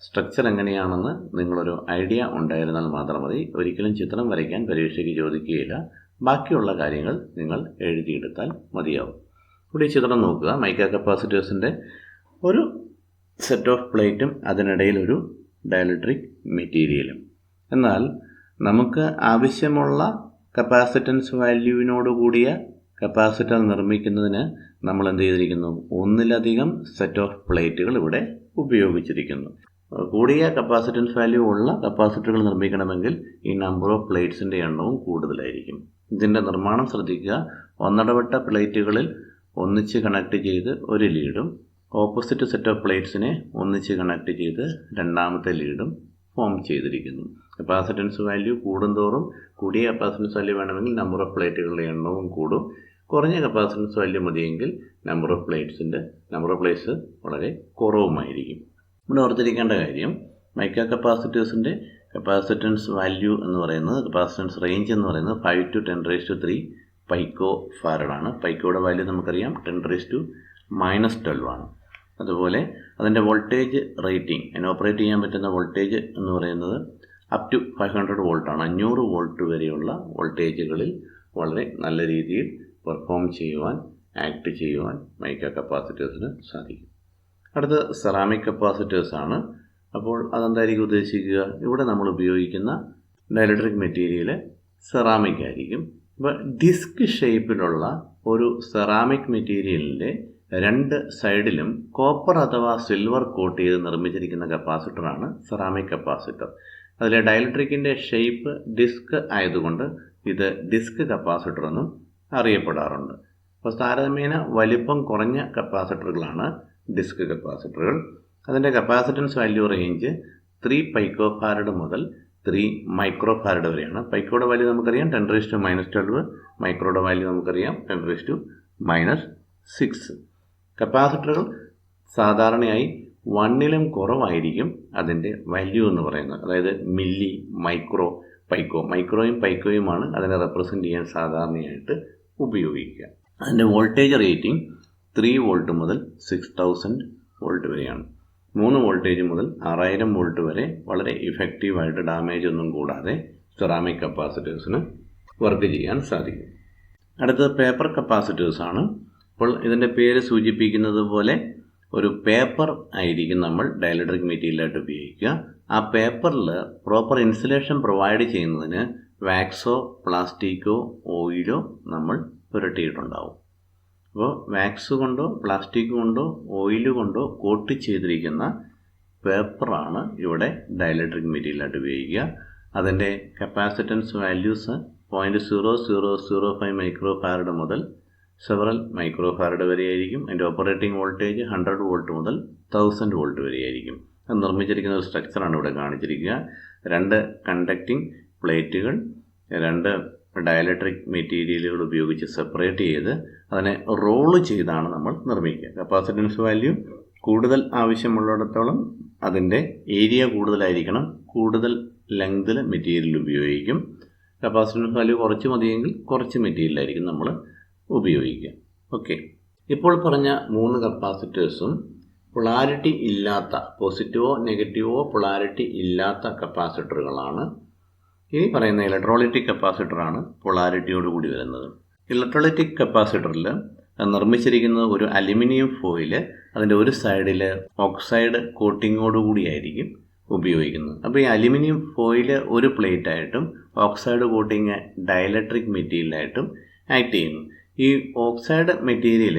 സ്ട്രക്ചർ എങ്ങനെയാണെന്ന് നിങ്ങളൊരു ഐഡിയ ഉണ്ടായിരുന്നാൽ മാത്രം മതി. ഒരിക്കലും ചിത്രം വരയ്ക്കാൻ പരീക്ഷയ്ക്ക് ചോദിക്കുകയില്ല. ബാക്കിയുള്ള കാര്യങ്ങൾ നിങ്ങൾ എഴുതിയെടുത്താൽ മതിയാവും. ഇവിടെ ഈ ചിത്രം നോക്കുക. മൈക്ക കപ്പാസിറ്റേഴ്സിൻ്റെ ഒരു സെറ്റ് ഓഫ് പ്ലേറ്റും അതിനിടയിൽ ഒരു ഡൈലക്ട്രിക് മെറ്റീരിയലും. എന്നാൽ നമുക്ക് ആവശ്യമുള്ള കപ്പാസിറ്റൻസ് വാല്യൂവിനോട് കൂടിയ കപ്പാസിറ്റർ നിർമ്മിക്കുന്നതിന് നമ്മൾ എന്ത് ചെയ്തിരിക്കുന്നു? ഒന്നിലധികം സെറ്റ് ഓഫ് പ്ലേറ്റുകൾ ഇവിടെ ഉപയോഗിച്ചിരിക്കുന്നു. കൂടിയ കപ്പാസിറ്റൻസ് വാല്യൂ ഉള്ള കപ്പാസിറ്ററുകൾ നിർമ്മിക്കണമെങ്കിൽ ഈ നമ്പർ ഓഫ് പ്ലേറ്റ്സിൻ്റെ എണ്ണവും കൂടുതലായിരിക്കും. ഇതിൻ്റെ നിർമ്മാണം ശ്രദ്ധിക്കുക. ഒന്നടവിട്ട പ്ലേറ്റുകളിൽ ഒന്നിച്ച് കണക്ട് ചെയ്ത് ഒരു ലീഡും ഓപ്പോസിറ്റ് സെറ്റ് ഓഫ് പ്ലേറ്റ്സിനെ ഒന്നിച്ച് കണക്ട് ചെയ്ത് രണ്ടാമത്തെ ലീഡും ഫോം ചെയ്തിരിക്കുന്നു. കപ്പാസിറ്റൻസ് വാല്യൂ കൂടുന്തോറും കൂടിയ കപ്പാസിറ്റൻസ് വാല്യൂ വേണമെങ്കിൽ നമ്പർ ഓഫ് പ്ലേറ്റുകളുടെ എണ്ണവും കൂടും. കുറഞ്ഞ കപ്പാസിറ്റൻസ് വാല്യൂ മതിയെങ്കിൽ നമ്പർ ഓഫ് പ്ലേറ്റ്സ് വളരെ കുറവുമായിരിക്കും. ഇവിടെ ഓർത്തിരിക്കേണ്ട കാര്യം, മൈക്ക കപ്പാസിറ്റേഴ്സിൻ്റെ കപ്പാസിറ്റൻസ് വാല്യൂ എന്ന് പറയുന്നത്, കപ്പാസിറ്റൻസ് റേഞ്ച് എന്ന് പറയുന്നത് 5 to 10⁻³ പൈക്കോ ഫാരഡാണ്. പൈക്കോയുടെ വാല്യൂ നമുക്കറിയാം 10⁻⁻12 ആണ്. അതുപോലെ അതിൻ്റെ വോൾട്ടേജ് റേറ്റിംഗ്, അതിന് ഓപ്പറേറ്റ് ചെയ്യാൻ പറ്റുന്ന വോൾട്ടേജ് എന്ന് പറയുന്നത് അപ് ടു 500 വോൾട്ടാണ്. 500 വോൾട്ട് വരെയുള്ള വോൾട്ടേജുകളിൽ വളരെ നല്ല രീതിയിൽ പെർഫോം ചെയ്യുവാൻ, ആക്ട് ചെയ്യുവാൻ മൈക്ക കപ്പാസിറ്റേഴ്സിന് സാധിക്കും. അടുത്ത സെറാമിക് കപ്പാസിറ്റേഴ്സാണ്. അപ്പോൾ അതെന്തായിരിക്കും ഉദ്ദേശിക്കുക? ഇവിടെ നമ്മൾ ഉപയോഗിക്കുന്ന ഡൈലക്ട്രിക് മെറ്റീരിയൽ സെറാമിക് ആയിരിക്കും. അപ്പോൾ ഡിസ്ക് ഷേപ്പിലുള്ള ഒരു സെറാമിക് മെറ്റീരിയലിൻ്റെ രണ്ട് സൈഡിലും കോപ്പർ അഥവാ സിൽവർ കോട്ട് ചെയ്ത് നിർമ്മിച്ചിരിക്കുന്ന കപ്പാസിറ്ററാണ് സെറാമിക് കപ്പാസിറ്റർ. അതിലെ ഡൈലക്ട്രിക്കിൻ്റെ ഷേപ്പ് ഡിസ്ക് ആയതുകൊണ്ട് ഇത് ഡിസ്ക് കപ്പാസിറ്റർ എന്നും അറിയപ്പെടാറുണ്ട്. അപ്പോൾ താരതമ്യേന വലിപ്പം കുറഞ്ഞ കപ്പാസിറ്ററുകളാണ് ഡിസ്ക് കപ്പാസിറ്ററുകൾ. അതിൻ്റെ കപ്പാസിറ്റൻസ് വാല്യൂ റേഞ്ച് 3 പൈക്കോ ഫാരഡ് മുതൽ 3 മൈക്രോ ഫാരഡ് വരെയാണ്. പൈക്കോയുടെ വാല്യൂ നമുക്കറിയാം 10⁻⁻12, മൈക്രോയുടെ വാല്യൂ നമുക്കറിയാം 10⁻⁻6. കപ്പാസിറ്ററുകൾ സാധാരണയായി 1ലും കുറവായിരിക്കും അതിൻ്റെ വാല്യൂ എന്ന് പറയുന്നത്. അതായത് മില്ലി, മൈക്രോ, പൈക്കോ. മൈക്രോയും പൈക്കോയുമാണ് അതിനെ റെപ്രസെൻ്റ് ചെയ്യാൻ സാധാരണയായിട്ട് ഉപയോഗിക്കുക. അതിൻ്റെ വോൾട്ടേജ് റേറ്റിംഗ് 3 വോൾട്ട് മുതൽ 6000 വോൾട്ട് വരെയാണ്. 3 വോൾട്ടേജ് മുതൽ 6000 വോൾട്ട് വരെ വളരെ ഇഫക്റ്റീവായിട്ട് ഡാമേജ് ഒന്നും കൂടാതെ സെറാമിക് കപ്പാസിറ്റേഴ്സിന് വർക്ക് ചെയ്യാൻ സാധിക്കും. അടുത്തത് പേപ്പർ കപ്പാസിറ്റേഴ്സാണ്. അപ്പോൾ ഇതിൻ്റെ പേര് സൂചിപ്പിക്കുന്നത് പോലെ ഒരു പേപ്പർ ആയിരിക്കും നമ്മൾ ഡൈലക്ട്രിക് മെറ്റീരിയലായിട്ട് ഉപയോഗിക്കുക. ആ പേപ്പറിൽ പ്രോപ്പർ ഇൻസുലേഷൻ പ്രൊവൈഡ് ചെയ്യുന്നതിന് വാക്സോ, പ്ലാസ്റ്റിക്കോ, ഓയിലോ നമ്മൾ പുരട്ടിയിട്ടുണ്ടാവും. അപ്പോൾ വാക്സ് കൊണ്ടോ പ്ലാസ്റ്റിക് കൊണ്ടോ ഓയിൽ കൊണ്ടോ കോട്ട് ചെയ്തിരിക്കുന്ന പേപ്പറാണ് ഇവിടെ ഡൈലക്ട്രിക് മെറ്റീരിയലായിട്ട് ഉപയോഗിക്കുക. അതിൻ്റെ കപ്പാസിറ്റൻസ് വാല്യൂസ് 0.0005 മൈക്രോ ഫാരഡ് മുതൽ സെവറൽ മൈക്രോ ഫാരഡ് വരെയായിരിക്കും. അതിൻ്റെ ഓപ്പറേറ്റിംഗ് വോൾട്ടേജ് 100 വോൾട്ട് മുതൽ 1000 വോൾട്ട് വരെയായിരിക്കും. അത് നിർമ്മിച്ചിരിക്കുന്ന ഒരു സ്ട്രക്ചറാണ് ഇവിടെ കാണിച്ചിരിക്കുക. 2 കണ്ടക്റ്റിംഗ് പ്ലേറ്റുകൾ 2 ഡയലക്ട്രിക് മെറ്റീരിയലുകൾ ഉപയോഗിച്ച് സെപ്പറേറ്റ് ചെയ്ത് അതിനെ റോള് ചെയ്താണ് നമ്മൾ നിർമ്മിക്കുക. കപ്പാസിറ്റൻസ് വാല്യൂ കൂടുതൽ ആവശ്യമുള്ളിടത്തോളം അതിൻ്റെ ഏരിയ കൂടുതലായിരിക്കണം. കൂടുതൽ ലെങ്തിൽ മെറ്റീരിയൽ ഉപയോഗിക്കും. കപ്പാസിറ്റൻസ് വാല്യൂ കുറച്ച് മതിയെങ്കിൽ കുറച്ച് മെറ്റീരിയലായിരിക്കും നമ്മൾ ഉപയോഗിക്കുക. ഓക്കെ, ഇപ്പോൾ പറഞ്ഞ 3 കപ്പാസിറ്റേഴ്സും പൊളാരിറ്റി ഇല്ലാത്ത, പോസിറ്റീവോ നെഗറ്റീവോ പൊളാരിറ്റി ഇല്ലാത്ത കപ്പാസിറ്ററുകളാണ്. ഇനി പറയുന്ന ഇലക്ട്രോലൈറ്റിക് കപ്പാസിറ്ററാണ് പൊളാരിറ്റിയോട് കൂടി വരുന്നത്. ഇലക്ട്രോലൈറ്റിക് കപ്പാസിറ്ററിൽ നിർമ്മിച്ചിരിക്കുന്നത് ഒരു അലുമിനിയം ഫോയിൽ, അതിൻ്റെ ഒരു സൈഡിൽ ഓക്സൈഡ് കോട്ടിങ്ങോടുകൂടിയായിരിക്കും ഉപയോഗിക്കുന്നത്. അപ്പോൾ ഈ അലുമിനിയം ഫോയിൽ ഒരു പ്ലേറ്റായിട്ടും ഓക്സൈഡ് കോട്ടിങ് ഡൈലക്ട്രിക് മെറ്റീരിയലായിട്ടും ആക്ട് ചെയ്യുന്നു. ഈ ഓക്സൈഡ് മെറ്റീരിയൽ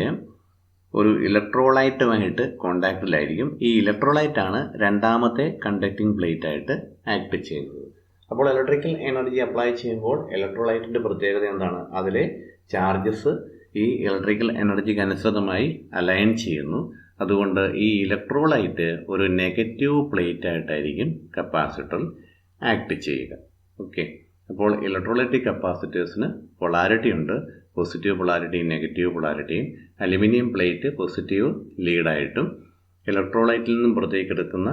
ഒരു ഇലക്ട്രോലൈറ്റുമായിട്ട് കോണ്ടാക്റ്റിലായിരിക്കും. ഈ ഇലക്ട്രോലൈറ്റാണ് രണ്ടാമത്തെ കണ്ടക്റ്റിംഗ് പ്ലേറ്റായിട്ട് ആക്ട് ചെയ്യുന്നത്. അപ്പോൾ ഇലക്ട്രിക്കൽ എനർജി അപ്ലൈ ചെയ്യുമ്പോൾ ഇലക്ട്രോലൈറ്റിൻ്റെ പ്രത്യേകത എന്താണ്? അതിലെ ചാർജസ് ഈ ഇലക്ട്രിക്കൽ എനർജിക്ക് അനുസൃതമായി അലൈൻ ചെയ്യുന്നു. അതുകൊണ്ട് ഈ ഇലക്ട്രോലൈറ്റ് ഒരു നെഗറ്റീവ് പ്ലേറ്റ് ആയിട്ടായിരിക്കും കപ്പാസിറ്ററിൽ ആക്ട് ചെയ്യുക. ഓക്കെ, അപ്പോൾ ഇലക്ട്രോലൈറ്റിക് കപ്പാസിറ്റേഴ്സിന് പൊളാരിറ്റി ഉണ്ട്. പോസിറ്റീവ് പൊളാരിറ്റിയും നെഗറ്റീവ് പൊളാരിറ്റിയും. അലുമിനിയം പ്ലേറ്റ് പോസിറ്റീവ് ലീഡായിട്ടും ഇലക്ട്രോലൈറ്റിൽ നിന്നും പുറത്തേക്കെടുക്കുന്ന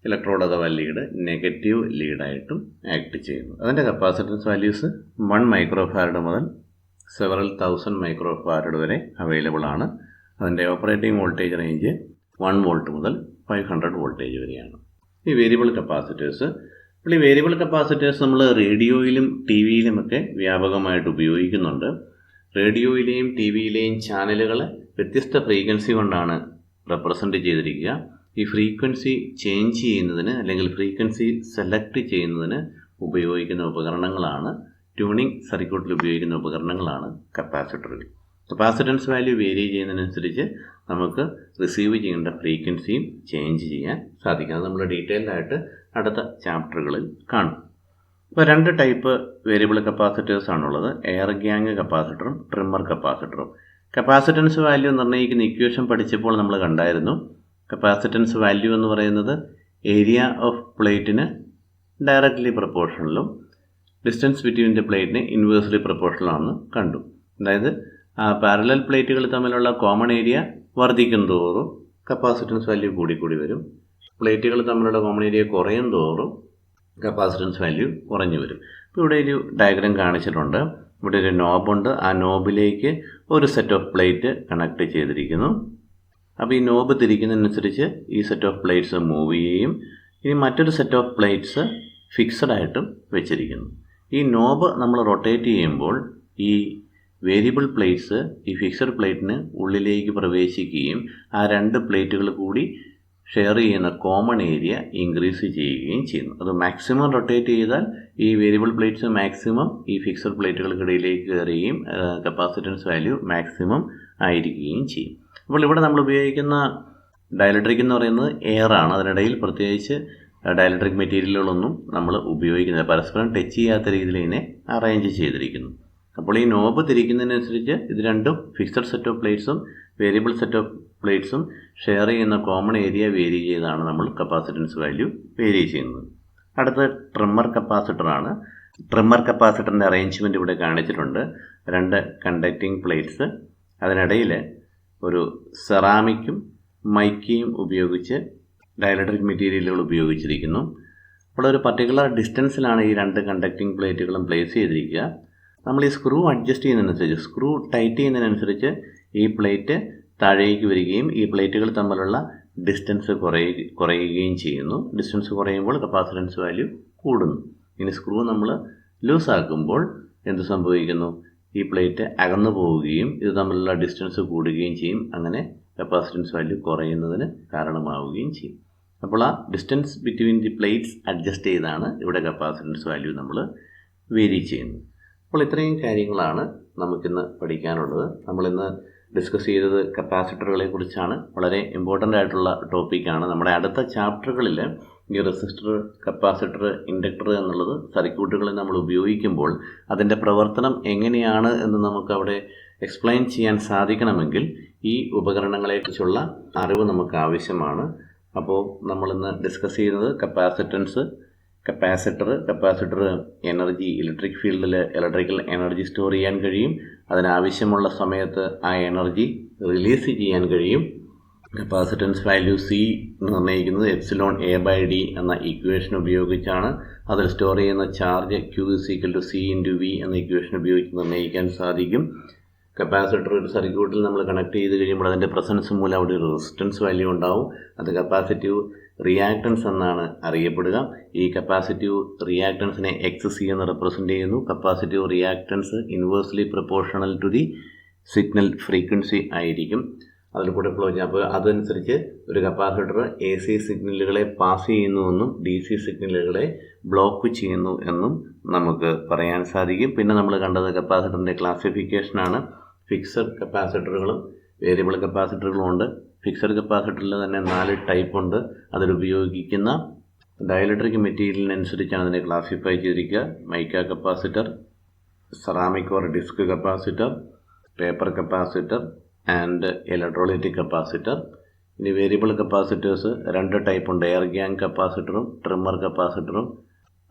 ഇലക്ട്രോഡ് അഥവാ ലീഡ് നെഗറ്റീവ് ലീഡായിട്ടും ആക്ട് ചെയ്യുന്നു. അതിൻ്റെ കപ്പാസിറ്റൻസ് വാല്യൂസ് 1 മൈക്രോ ഫാരഡ് മുതൽ സെവറൽ 1000 മൈക്രോ ഫാരഡ് വരെ അവൈലബിൾ ആണ്. അതിൻ്റെ ഓപ്പറേറ്റിംഗ് വോൾട്ടേജ് റേഞ്ച് 1 വോൾട്ട് മുതൽ 500 വോൾട്ടേജ് വരെയാണ്. ഈ വേരിയബിൾ കപ്പാസിറ്റേഴ്സ്, അപ്പോൾ ഈ വേരിയബിൾ കപ്പാസിറ്റേഴ്സ് നമ്മൾ റേഡിയോയിലും ടി വിയിലുമൊക്കെ വ്യാപകമായിട്ട് ഉപയോഗിക്കുന്നുണ്ട്. റേഡിയോയിലെയും ടി വിയിലെയും ചാനലുകൾ വ്യത്യസ്ത ഫ്രീക്വൻസി കൊണ്ടാണ് റെപ്രസെൻ്റ് ചെയ്തിരിക്കുക. ഈ ഫ്രീക്വൻസി ചേഞ്ച് ചെയ്യുന്നതിന് അല്ലെങ്കിൽ ഫ്രീക്വൻസി സെലക്ട് ചെയ്യുന്നതിന് ഉപയോഗിക്കുന്ന ഉപകരണങ്ങളാണ്, ട്യൂണിംഗ് സർക്യൂട്ടിൽ ഉപയോഗിക്കുന്ന ഉപകരണങ്ങളാണ് കപ്പാസിറ്ററുകൾ. കപ്പാസിറ്റൻസ് വാല്യൂ വേരി ചെയ്യുന്നതിനനുസരിച്ച് നമുക്ക് റിസീവ് ചെയ്യേണ്ട ഫ്രീക്വൻസിയും ചേഞ്ച് ചെയ്യാൻ സാധിക്കും. അത് നമ്മൾ ഡീറ്റെയിൽഡ് ആയിട്ട് അടുത്ത ചാപ്റ്ററുകളിൽ കാണും. ഇപ്പോൾ 2 ടൈപ്പ് വേരിയബിൾ കപ്പാസിറ്റേഴ്സ് ആണുള്ളത്. എയർ ഗ്യാങ് കപ്പാസിറ്ററും ട്രിമ്മർ കപ്പാസിറ്ററും. കപ്പാസിറ്റൻസ് വാല്യൂ നിർണ്ണയിക്കുന്ന ഇക്വേഷൻ പഠിച്ചപ്പോൾ നമ്മൾ കണ്ടായിരുന്നു. കപ്പാസിറ്റൻസ് വാല്യൂ എന്ന് പറയുന്നത് ഏരിയ ഓഫ് പ്ലേറ്റിന് ഡയറക്റ്റ്ലി പ്രൊപ്പോർഷണലും ഡിസ്റ്റൻസ് ബിറ്റ്വീൻ ദ പ്ലേറ്റിന് ഇൻവേഴ്സ്ലി പ്രൊപ്പോർഷണലാണെന്ന് കണ്ടു. അതായത് പാരലൽ പ്ലേറ്റുകൾ തമ്മിലുള്ള കോമൺ ഏരിയ വർദ്ധിക്കും തോറും കപ്പാസിറ്റൻസ് വാല്യൂ കൂടിക്കൂടി വരും. പ്ലേറ്റുകൾ തമ്മിലുള്ള കോമൺ ഏരിയ കുറയും തോറും കപ്പാസിറ്റൻസ് വാല്യൂ കുറഞ്ഞു വരും. ഇപ്പോൾ ഇവിടെ ഒരു ഡയഗ്രാം കാണിച്ചിട്ടുണ്ട്. ഇവിടെ ഒരു നോബുണ്ട്. ആ നോബിലേക്ക് ഒരു സെറ്റ് ഓഫ് പ്ലേറ്റ് കണക്ട് ചെയ്തിരിക്കുന്നു. അപ്പോൾ ഈ നോബ് തിരിക്കുന്നതിനനുസരിച്ച് ഈ സെറ്റ് ഓഫ് പ്ലേറ്റ്സ് മൂവ് ചെയ്യും. ഇനി മറ്റൊരു സെറ്റ് ഓഫ് പ്ലേറ്റ്സ് ഫിക്സഡ് ആയിട്ടും വെച്ചിരിക്കുന്നു. ഈ നോബ് നമ്മൾ റൊട്ടേറ്റ് ചെയ്യുമ്പോൾ ഈ വേരിയബിൾ പ്ലേറ്റ്സ് ഈ ഫിക്സഡ് പ്ലേറ്റിന് ഉള്ളിലേക്ക് പ്രവേശിക്കുകയും ആ 2 പ്ലേറ്റുകൾ കൂടി ഷെയർ ചെയ്യുന്ന കോമൺ ഏരിയ ഇൻക്രീസ് ചെയ്യുകയും ചെയ്യുന്നു. അത് മാക്സിമം റൊട്ടേറ്റ് ചെയ്താൽ ഈ വേരിയബിൾ പ്ലേറ്റ്സ് മാക്സിമം ഈ ഫിക്സഡ് പ്ലേറ്റുകൾക്കിടയിലേക്ക് കയറുകയും കപ്പാസിറ്റൻസ് വാല്യൂ മാക്സിമം ആയിരിക്കുകയും ചെയ്യും. അപ്പോൾ ഇവിടെ നമ്മൾ ഉപയോഗിക്കുന്ന ഡയലക്ട്രിക് എന്ന് പറയുന്നത് എയർ ആണ്. അതിനിടയിൽ പ്രത്യേകിച്ച് ഡയലക്ട്രിക് മെറ്റീരിയലുകളൊന്നും നമ്മൾ ഉപയോഗിക്കുന്നില്ല. പരസ്പരം ടച്ച് ചെയ്യാത്ത രീതിയിൽ ഇതിനെ അറേഞ്ച് ചെയ്തിരിക്കുന്നു. അപ്പോൾ ഈ നോബ് തിരിക്കുന്നതിനനുസരിച്ച് ഇത് രണ്ടും ഫിക്സഡ് സെറ്റ് ഓഫ് പ്ലേറ്റ്സും വേരിയബിൾ സെറ്റ് ഓഫ് പ്ലേറ്റ്സും ഷെയർ ചെയ്യുന്ന കോമൺ ഏരിയ വേരി ചെയ്താണ് നമ്മൾ കപ്പാസിറ്റൻസ് വാല്യൂ വേരി ചെയ്യുന്നത്. അടുത്ത ട്രിമ്മർ കപ്പാസിറ്ററാണ്. ട്രിമ്മർ കപ്പാസിറ്ററിൻ്റെ അറേഞ്ച്മെൻറ്റ് ഇവിടെ കാണിച്ചിട്ടുണ്ട്. 2 കണ്ടക്റ്റിംഗ് പ്ലേറ്റ്സ്, അതിനിടയിൽ ഒരു സെറാമിക്കും മൈക്കയും ഉപയോഗിച്ച് ഡയലക്ട്രിക് മെറ്റീരിയലുകൾ ഉപയോഗിച്ചിരിക്കുന്നു. അപ്പോൾ ഒരു പർട്ടിക്കുലർ ഡിസ്റ്റൻസിലാണ് ഈ 2 കണ്ടക്റ്റിംഗ് പ്ലേറ്റുകളും പ്ലേസ് ചെയ്തിരിക്കുക. നമ്മൾ ഈ സ്ക്രൂ അഡ്ജസ്റ്റ് ചെയ്യുന്നതിനനുസരിച്ച്, സ്ക്രൂ ടൈറ്റ് ചെയ്യുന്നതിനനുസരിച്ച് ഈ പ്ലേറ്റ് താഴേക്ക് വരികയും ഈ പ്ലേറ്റുകൾ തമ്മിലുള്ള ഡിസ്റ്റൻസ് കുറയുകയും ചെയ്യുന്നു. ഡിസ്റ്റൻസ് കുറയുമ്പോൾ കപ്പാസിറ്റൻസ് വാല്യൂ കൂടുന്നു. ഇനി സ്ക്രൂ നമ്മൾ ലൂസാക്കുമ്പോൾ എന്ത് സംഭവിക്കുന്നു? ഈ പ്ലേറ്റ് അകന്നു പോവുകയും ഇത് തമ്മിലുള്ള ഡിസ്റ്റൻസ് കൂടുകയും ചെയ്യും. അങ്ങനെ കപ്പാസിറ്റൻസ് വാല്യൂ കുറയുന്നതിന് കാരണമാവുകയും ചെയ്യും. അപ്പോൾ ആ distance between the plates adjust ചെയ്താണ് ഇവിടെ കപ്പാസിറ്റൻസ് വാല്യൂ നമ്മൾ വേരി ചെയ്യുന്നത്. അപ്പോൾ ഇത്രയും കാര്യങ്ങളാണ് നമുക്കിന്ന് പഠിക്കാനുള്ളത്. നമ്മളിന്ന് ഡിസ്കസ് ചെയ്തത് കപ്പാസിറ്ററുകളെ കുറിച്ചാണ്. വളരെ ഇമ്പോർട്ടൻ്റ് ആയിട്ടുള്ള ടോപ്പിക്കാണ്. നമ്മുടെ അടുത്ത ചാപ്റ്ററുകളിൽ ഈ റെസിസ്റ്റർ, കപ്പാസിറ്റർ, ഇൻഡക്ടർ എന്നുള്ളത് സർക്യൂട്ടുകളിൽ നമ്മൾ ഉപയോഗിക്കുമ്പോൾ അതിൻ്റെ പ്രവർത്തനം എങ്ങനെയാണ് എന്ന് നമുക്കവിടെ എക്സ്പ്ലെയിൻ ചെയ്യാൻ സാധിക്കണമെങ്കിൽ ഈ ഉപകരണങ്ങളെക്കുറിച്ചുള്ള അറിവ് നമുക്ക് ആവശ്യമാണ്. അപ്പോൾ നമ്മളിന്ന് ഡിസ്കസ് ചെയ്യുന്നത് കപ്പാസിറ്റർ എനർജി, ഇലക്ട്രിക് ഫീൽഡിൽ ഇലക്ട്രിക്കൽ എനർജി സ്റ്റോർ ചെയ്യാൻ കഴിയും. അതിനാവശ്യമുള്ള സമയത്ത് ആ എനർജി റിലീസ് ചെയ്യാൻ കഴിയും. കപ്പാസിറ്റൻസ് വാല്യൂ സി നിർണ്ണയിക്കുന്നത് എപ്സിലോൺ A/d എന്ന ഇക്വേഷൻ ഉപയോഗിച്ചാണ്. അതിൽ സ്റ്റോർ ചെയ്യുന്ന ചാർജ് Q=C/V എന്ന ഇക്വേഷൻ ഉപയോഗിച്ച് നിർണ്ണയിക്കാൻ സാധിക്കും. കപ്പാസിറ്റർ ഒരു സർക്യൂട്ടിൽ നമ്മൾ കണക്ട് ചെയ്ത് കഴിയുമ്പോൾ അതിൻ്റെ പ്രസൻസ് മൂലം അവിടെ ഒരു റെസിസ്റ്റൻസ് വാല്യൂ ഉണ്ടാവും. അത് കപ്പാസിറ്റീവ് റിയാക്ടൻസ് എന്നാണ് അറിയപ്പെടുക. ഈ കപ്പാസിറ്റീവ് റിയാക്ടൻസിനെ XC എന്ന് റെപ്രസെൻ്റ് ചെയ്യുന്നു. Capacitive reactance inversely proportional to the signal frequency ആയിരിക്കും. അതിൽ കൂടെ ഫ്ലോ ചെയ്യാം. അപ്പോൾ അതനുസരിച്ച് ഒരു കപ്പാസിറ്റർ AC സിഗ്നലുകളെ പാസ് ചെയ്യുന്നുവെന്നും DC സിഗ്നലുകളെ ബ്ലോക്ക് ചെയ്യുന്നു എന്നും നമുക്ക് പറയാൻ സാധിക്കും. പിന്നെ നമ്മൾ കണ്ടത് കപ്പാസിറ്ററിൻ്റെ ക്ലാസിഫിക്കേഷനാണ്. ഫിക്സഡ് കപ്പാസിറ്ററുകളും വേരിയബിൾ കപ്പാസിറ്ററുകളും ഉണ്ട്. ഫിക്സഡ് കപ്പാസിറ്ററിൽ തന്നെ 4 ടൈപ്പ് ഉണ്ട്. അതിലുപയോഗിക്കുന്ന ഡയലക്ട്രിക് മെറ്റീരിയലിനനുസരിച്ചാണ് അതിനെ ക്ലാസിഫൈ ചെയ്തിരിക്കുക. Mica capacitor, ceramic or disc capacitor, paper capacitor and electrolytic capacitor. ഇനി വേരിയബിൾ കപ്പാസിറ്റേഴ്സ് 2 ടൈപ്പ് ഉണ്ട്. എയർ ഗ്യാങ് കപ്പാസിറ്ററും ട്രിമ്മർ കപ്പാസിറ്ററും.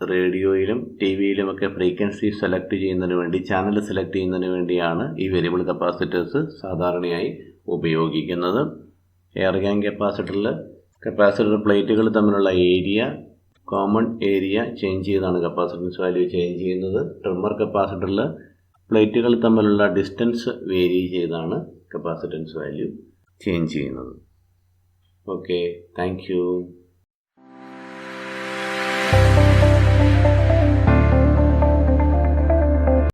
റേഡിയോയിലും TV-യിലുമൊക്കെ ഫ്രീക്വൻസി സെലക്ട് ചെയ്യുന്നതിന് വേണ്ടി, ചാനൽ സെലക്ട് ചെയ്യുന്നതിന് വേണ്ടിയാണ് ഈ വേരിയബിൾ കപ്പാസിറ്റേഴ്സ് സാധാരണയായി ഉപയോഗിക്കുന്നത്. എയർ ഗ്യാങ് കപ്പാസിറ്ററിൽ കപ്പാസിറ്റർ പ്ലേറ്റുകൾ തമ്മിലുള്ള കോമൺ ഏരിയ ചേഞ്ച് ചെയ്താണ് കപ്പാസിറ്റൻസ് വാല്യൂ ചേഞ്ച് ചെയ്യുന്നത്. ട്രിമ്മർ കപ്പാസിറ്ററിൽ പ്ലേറ്റുകൾ തമ്മിലുള്ള ഡിസ്റ്റൻസ് വേരി ചെയ്താണ് കപ്പാസിറ്റൻസ് വാല്യൂ ചേഞ്ച് ചെയ്യുന്നത്. Okay, thank you.